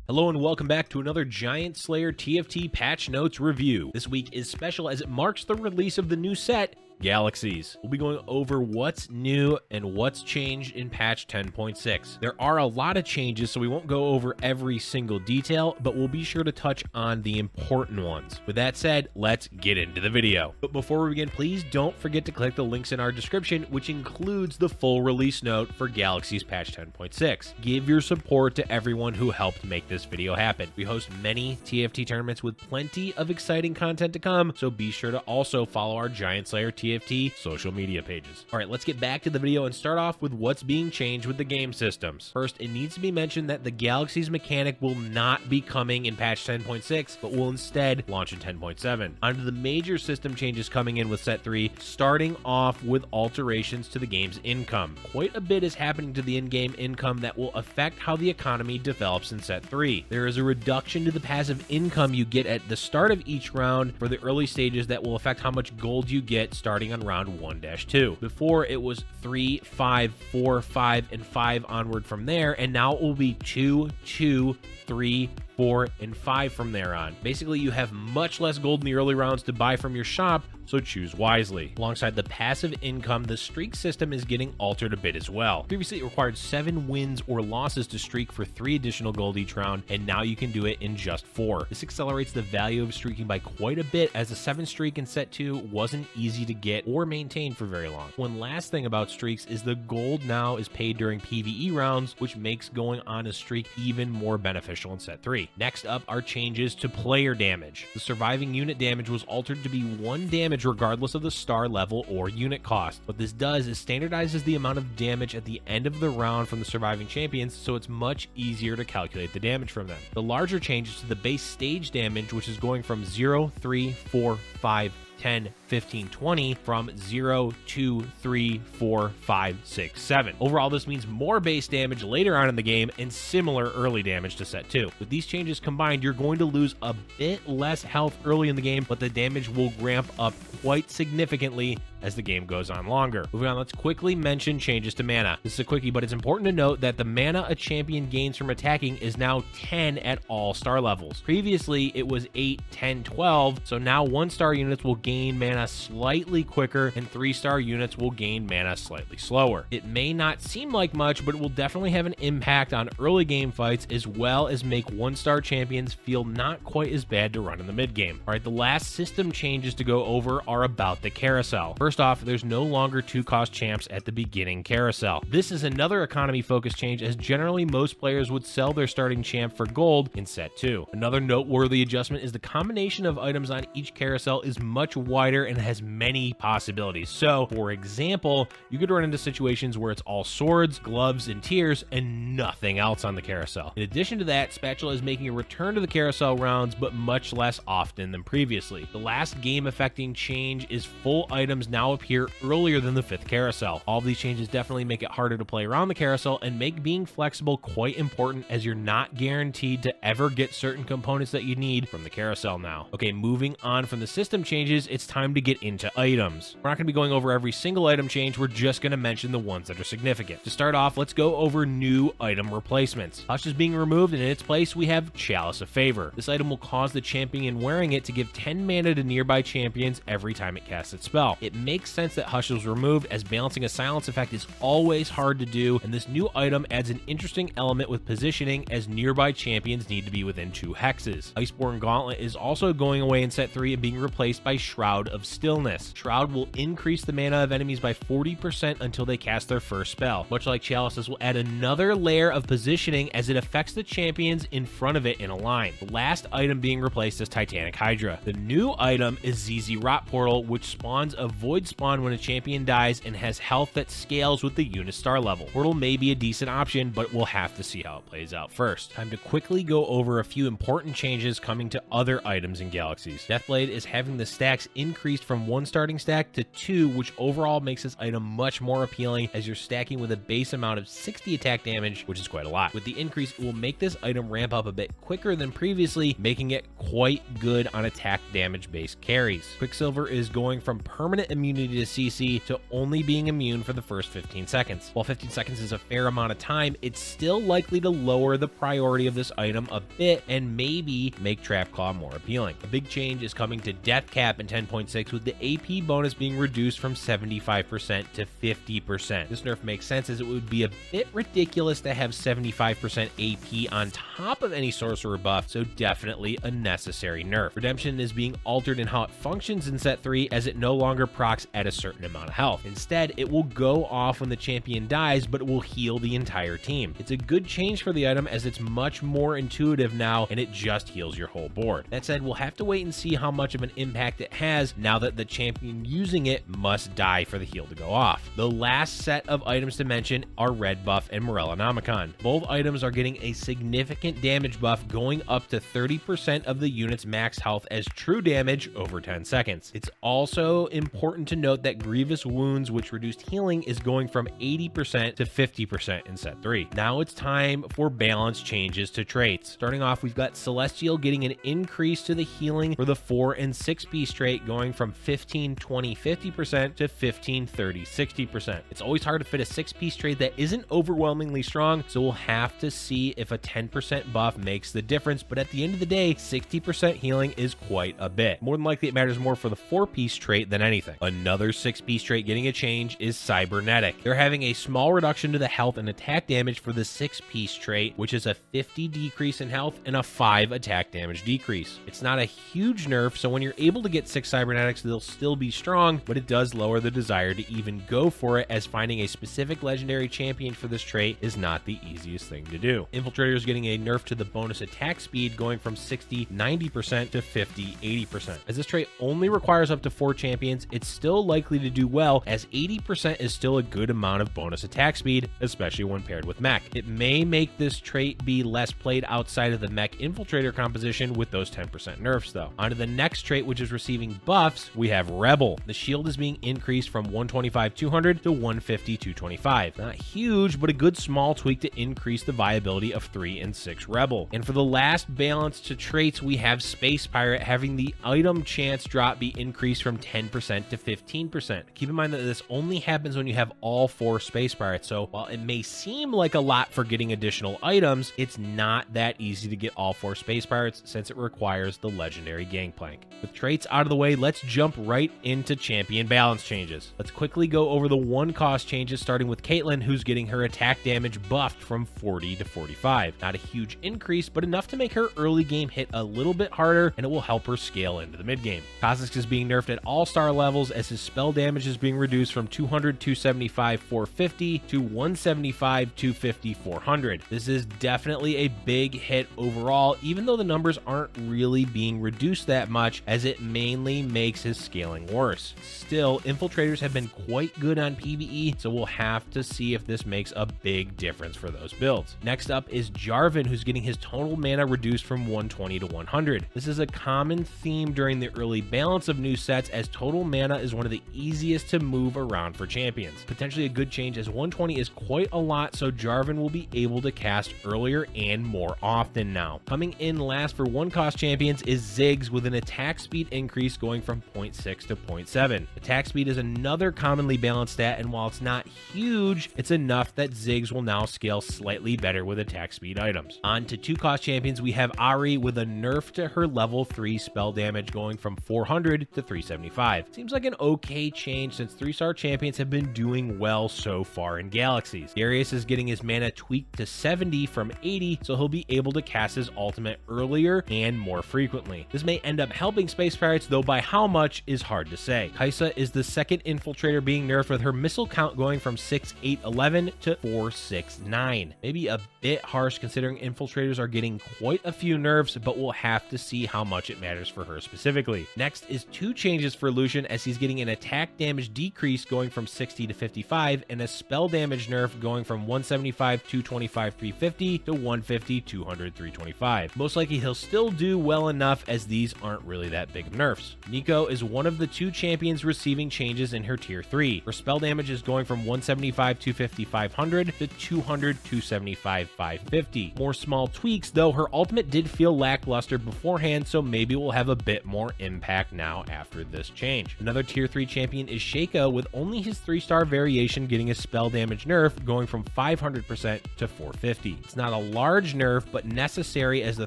Hello and welcome back to another Giant Slayer TFT patch notes review. This week is special as it marks the release of the new set, Galaxies. We'll be going over what's new and what's changed in patch 10.6. There are a lot of changes, so we won't go over every single detail, but we'll be sure to touch on the important ones. With that said, let's get into the video. But before we begin, please don't forget to click the links in our description, which includes the full release note for Galaxies patch 10.6. Give your support to everyone who helped make this video happen. We host many TFT tournaments with plenty of exciting content to come, so be sure to also follow our Giant Slayer TFT social media pages. All right, let's get back to the video and start off with what's being changed with the game systems. First, it needs to be mentioned that the Galaxies mechanic will not be coming in patch 10.6, but will instead launch in 10.7. On to the major system changes coming in with set 3, starting off with alterations to the game's income. Quite a bit is happening to the in-game income that will affect how the economy develops in set 3. There is a reduction to the passive income you get at the start of each round for the early stages that will affect how much gold you get starting on round 1-2. Before it was 3, 5, 4, 5, and 5 onward from there, and now it will be 2, 2, 3, 4, and 5 from there on. Basically, you have much less gold in the early rounds to buy from your shop, so choose wisely. Alongside the passive income, the streak system is getting altered a bit as well. Previously, it required 7 wins or losses to streak for 3 additional gold each round, and now you can do it in just 4. This accelerates the value of streaking by quite a bit, as a 7 streak in set 2 wasn't easy to get or maintain for very long. One last thing about streaks is the gold now is paid during PvE rounds, which makes going on a streak even more beneficial in set 3. Next up are changes to player damage. The surviving unit damage was altered to be 1 damage regardless of the star level or unit cost. What this does is standardizes the amount of damage at the end of the round from the surviving champions, so it's much easier to calculate the damage from them. The larger changes to the base stage damage, which is going from 0, 3, 4, 5, 10, 15, 20 from 0, 2, 3, 4, 5, 6, 7. Overall, this means more base damage later on in the game and similar early damage to set 2. With these changes combined, you're going to lose a bit less health early in the game, but the damage will ramp up quite significantly as the game goes on longer. Moving on, let's quickly mention changes to mana. This is a quickie, but it's important to note that the mana a champion gains from attacking is now 10 at all star levels. Previously, it was 8, 10, 12, so now 1-star units will gain mana slightly quicker and 3-star units will gain mana slightly slower. It may not seem like much, but it will definitely have an impact on early game fights as well as make 1-star champions feel not quite as bad to run in the mid game. All right, the last system changes to go over are about the carousel. First off, there's no longer 2-cost champs at the beginning carousel. This is another economy focused change, as generally most players would sell their starting champ for gold in set 2. Another noteworthy adjustment is the combination of items on each carousel is much wider and has many possibilities. So, for example, you could run into situations where it's all swords, gloves, and tears, and nothing else on the carousel. In addition to that, Spatula is making a return to the carousel rounds, but much less often than previously. The last game affecting change is full items now appear earlier than the 5th carousel. All of these changes definitely make it harder to play around the carousel and make being flexible quite important, as you're not guaranteed to ever get certain components that you need from the carousel now. Okay, moving on from the system changes, it's time to get into items. We're not going to be going over every single item change, we're just going to mention the ones that are significant. To start off, let's go over new item replacements. Hush is being removed, and in its place we have Chalice of Favor. This item will cause the champion wearing it to give 10 mana to nearby champions every time it casts its spell. It makes sense that Hush was removed, as balancing a silence effect is always hard to do, and this new item adds an interesting element with positioning, as nearby champions need to be within 2 hexes. Iceborne Gauntlet is also going away in set 3 and being replaced by Shroud of Stillness. Shroud will increase the mana of enemies by 40% until they cast their first spell. Much like Chalice's, will add another layer of positioning as it affects the champions in front of it in a line. The last item being replaced is Titanic Hydra. The new item is ZZ Rot Portal, which spawns a void spawn when a champion dies and has health that scales with the unit star level. Portal may be a decent option, but we'll have to see how it plays out first. Time to quickly go over a few important changes coming to other items in Galaxies. Deathblade is having the stacks increased from 1 starting stack to 2, which overall makes this item much more appealing, as you're stacking with a base amount of 60 attack damage, which is quite a lot. With the increase, it will make this item ramp up a bit quicker than previously, making it quite good on attack damage based carries. Quicksilver is going from permanent immunity immunity to CC to only being immune for the first 15 seconds. While 15 seconds is a fair amount of time, it's still likely to lower the priority of this item a bit and maybe make Trap Claw more appealing. A big change is coming to Death Cap in 10.6, with the AP bonus being reduced from 75% to 50%. This nerf makes sense, as it would be a bit ridiculous to have 75% AP on top of any sorcerer buff, so definitely a necessary nerf. Redemption is being altered in how it functions in set 3, as it no longer procs at a certain amount of health. Instead, it will go off when the champion dies, but it will heal the entire team. It's a good change for the item, as it's much more intuitive now and it just heals your whole board. That said, we'll have to wait and see how much of an impact it has now that the champion using it must die for the heal to go off. The last set of items to mention are Red Buff and Morellonomicon. Both items are getting a significant damage buff, going up to 30% of the unit's max health as true damage over 10 seconds. It's also important to note that Grievous Wounds, which reduced healing, is going from 80% to 50% in set 3. Now it's time for balance changes to traits. Starting off, we've got Celestial getting an increase to the healing for the 4 and 6 piece trait, going from 15, 20, 50% to 15, 30, 60%. It's always hard to fit a 6 piece trait that isn't overwhelmingly strong, so we'll have to see if a 10% buff makes the difference, but at the end of the day, 60% healing is quite a bit. More than likely, it matters more for the 4 piece trait than anything. Another 6 piece trait getting a change is Cybernetic. They're having a small reduction to the health and attack damage for the 6 piece trait, which is a 50 decrease in health and a 5 attack damage decrease. It's not a huge nerf, so when you're able to get 6 Cybernetics, they'll still be strong, but it does lower the desire to even go for it, as finding a specific legendary champion for this trait is not the easiest thing to do. Infiltrator is getting a nerf to the bonus attack speed, going from 60, 90% to 50, 80%. As this trait only requires up to 4 champions, it's still likely to do well, as 80% is still a good amount of bonus attack speed, especially when paired with mech. It may make this trait be less played outside of the mech infiltrator composition with those 10% nerfs though. On to the next trait, which is receiving buffs, we have Rebel. The shield is being increased from 125 200 to 150 225. Not huge, but a good small tweak to increase the viability of 3 and 6 Rebel. And for the last balance to traits, we have Space Pirate having the item chance drop be increased from 10% to 15%. Keep in mind that this only happens when you have all 4 Space Pirates, so while it may seem like a lot for getting additional items, it's not that easy to get all 4 Space Pirates, since it requires the legendary Gangplank. With traits out of the way, let's jump right into champion balance changes. Let's quickly go over the 1 cost changes, starting with Caitlyn, who's getting her attack damage buffed from 40 to 45. Not a huge increase, but enough to make her early game hit a little bit harder, and it will help her scale into the mid game. Kha'Zix is being nerfed at all-star levels, as his spell damage is being reduced from 200, 275, 450 to 175, 250, 400. This is definitely a big hit overall, even though the numbers aren't really being reduced that much, as it mainly makes his scaling worse. Still, infiltrators have been quite good on PvE, so we'll have to see if this makes a big difference for those builds. Next up is Jarvan, who's getting his total mana reduced from 120 to 100. This is a common theme during the early balance of new sets, as total mana is one of the easiest to move around for champions. Potentially a good change, as 120 is quite a lot, so Jarvan will be able to cast earlier and more often now. Coming in last for 1 cost champions is Ziggs, with an attack speed increase going from 0.6 to 0.7. Attack speed is another commonly balanced stat, and while it's not huge, it's enough that Ziggs will now scale slightly better with attack speed items. On to 2 cost champions, we have Ahri, with a nerf to her level 3 spell damage, going from 400 to 375. Seems like an okay change, since 3-star champions have been doing well so far in Galaxies. Darius is getting his mana tweaked to 70 from 80, so he'll be able to cast his ultimate earlier and more frequently. This may end up helping Space Pirates, though by how much is hard to say. Kai'Sa is the second infiltrator being nerfed, with her missile count going from 6,811 to 469. Maybe a bit harsh, considering infiltrators are getting quite a few nerfs, but we'll have to see how much it matters for her specifically. Next is 2 changes for Lucian, as he's getting an attack damage decrease going from 60 to 55, and a spell damage nerf going from 175, 225, 350 to 150, 200, 325. Most likely he'll still do well enough, as these aren't really that big of nerfs. Neeko is one of the 2 champions receiving changes in her tier 3. Her spell damage is going from 175, 250, 500 to 200, 275, 550. More small tweaks, though her ultimate did feel lackluster beforehand, so maybe we'll have a bit more impact now after this change. Another tier tier 3 champion is Sheikah, with only his 3-star variation getting a spell damage nerf going from 500% to 450. It's not a large nerf, but necessary as the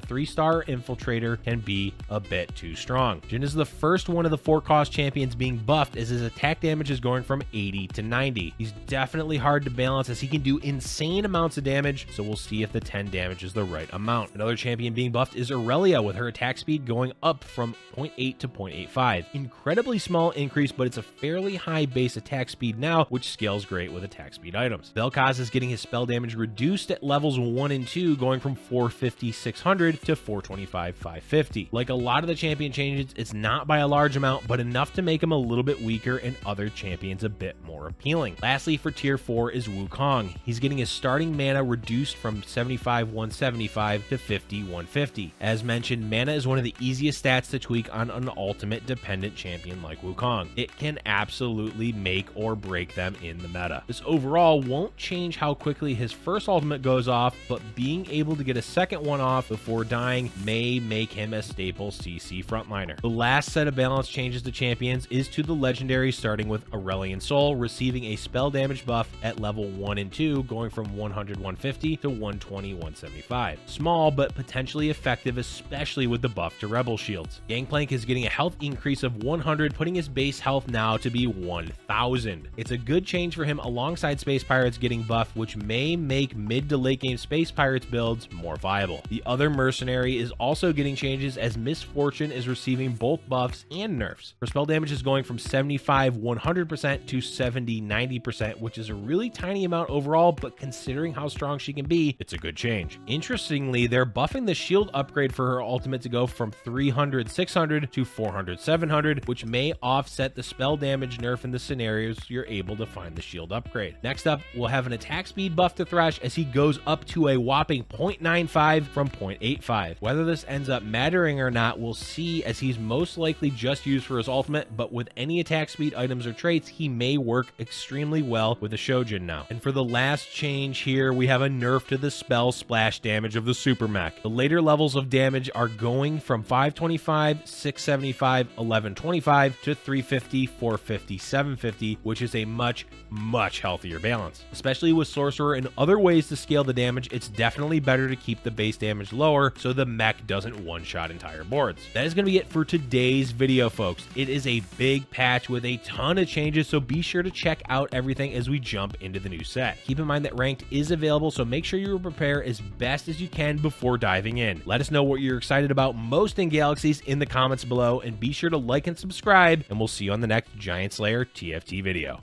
3-star infiltrator can be a bit too strong. Jhin is the first one of the 4-cost champions being buffed, as his attack damage is going from 80 to 90. He's definitely hard to balance as he can do insane amounts of damage, so we'll see if the 10 damage is the right amount. Another champion being buffed is Aurelia, with her attack speed going up from 0.8 to 0.85. Incredibly small increase, but it's a fairly high base attack speed now, which scales great with attack speed items. Vel'Koz is getting his spell damage reduced at levels 1 and 2, going from 450 600 to 425 550. Like a lot of the champion changes, it's not by a large amount, but enough to make him a little bit weaker and other champions a bit more appealing. Lastly, for tier 4 is Wukong. He's getting his starting mana reduced from 75 175 to 50 150. As mentioned, mana is one of the easiest stats to tweak on an ultimate dependent champion like Wukong. It can absolutely make or break them in the meta. This overall won't change how quickly his first ultimate goes off, but being able to get a second one off before dying may make him a staple CC frontliner. The last set of balance changes to champions is to the legendary, starting with Aurelion Sol receiving a spell damage buff at level 1 and 2, going from 100 150 to 120 175. Small, but potentially effective, especially with the buff to Rebel Shields. Gangplank is getting a health increase of 100, putting his base health now to be 1000. It's a good change for him alongside Space Pirates getting buffed, which may make mid to late game Space Pirates builds more viable. The other mercenary is also getting changes, as Misfortune is receiving both buffs and nerfs. Her spell damage is going from 75 100% to 70 90%, which is a really tiny amount overall, but considering how strong she can be, it's a good change. Interestingly, they're buffing the shield upgrade for her ultimate to go from 300 600 to 400 700, which may offset the spell damage nerf in the scenarios you're able to find the shield upgrade. Next up, we'll have an attack speed buff to Thresh, as he goes up to a whopping 0.95 from 0.85. Whether this ends up mattering or not, we'll see, as he's most likely just used for his ultimate, but with any attack speed items or traits, he may work extremely well with the Shojin now. And for the last change here, we have a nerf to the spell splash damage of the Super Mech. The later levels of damage are going from 525, 675, 1125 to 350, 450, 750, which is a much healthier balance. Especially with Sorcerer and other ways to scale the damage, it's definitely better to keep the base damage lower so the mech doesn't one-shot entire boards. That is going to be it for today's video, folks. It is a big patch with a ton of changes, so be sure to check out everything as we jump into the new set. Keep in mind that ranked is available, so make sure you prepare as best as you can before diving in. Let us know what you're excited about most in Galaxies in the comments below, and be sure to like and subscribe, and we'll see you on the next Giant Slayer TFT video.